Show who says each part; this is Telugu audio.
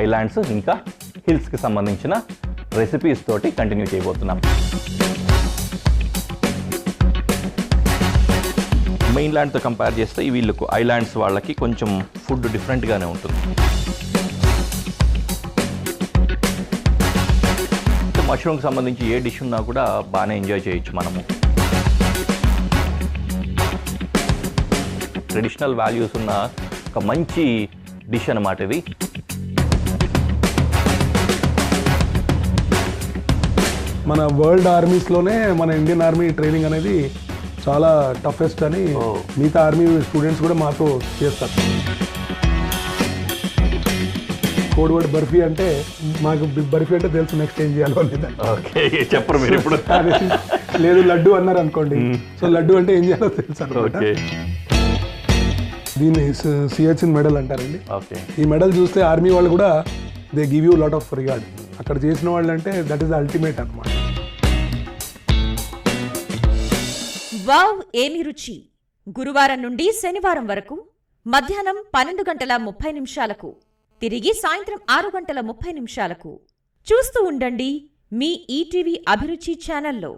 Speaker 1: ఐలాండ్స్ ఇంకా హిల్స్కి సంబంధించిన రెసిపీస్ తోటి కంటిన్యూ చేయబోతున్నాం. మెయిన్ ల్యాండ్తో కంపేర్ చేస్తే వీళ్ళకు ఐలాండ్స్ వాళ్ళకి కొంచెం ఫుడ్ డిఫరెంట్గానే ఉంటుంది. మష్రూమ్కి సంబంధించి ఏ డిష్ ఉన్నా కూడా బాగానే ఎంజాయ్ చేయొచ్చు మనము. ట్రెడిషనల్ వాల్యూస్ ఉన్న ఒక మంచి డిష్ అన్నమాట ఇది.
Speaker 2: మన వరల్డ్ ఆర్మీస్లోనే మన ఇండియన్ ఆర్మీ ట్రైనింగ్ అనేది చాలా టఫెస్ట్ అని మిగతా ఆర్మీ స్టూడెంట్స్ కూడా మాతో చేస్తారు. కోడ్ వర్డ్ బర్ఫీ అంటే మాకు బర్ఫీ అంటే తెలుసు, నెక్స్ట్ ఏం చేయాలో అనేది.
Speaker 1: చెప్పరు మీరు ఇప్పుడు?
Speaker 2: లేదు లడ్డు అన్నారు అనుకోండి, సో లడ్డు అంటే ఏం చేయాలో తెలుసు అనమాట. దీన్ని సిహెచ్ఎన్ మెడల్ అంటారండి. ఈ మెడల్ చూస్తే ఆర్మీ వాళ్ళు కూడా they give you lot of regard. అక్కడ చేసిన వాళ్ళు అంటే దట్ ఈస్ అల్టిమేట్ అనమాట.
Speaker 3: వావ్ ఏమి రుచి! గురువారం నుండి శనివారం వరకు మధ్యాహ్నం 12:30 తిరిగి సాయంత్రం 6:30 చూస్తూ ఉండండి మీ ఈటీవీ అభిరుచి ఛానల్లో.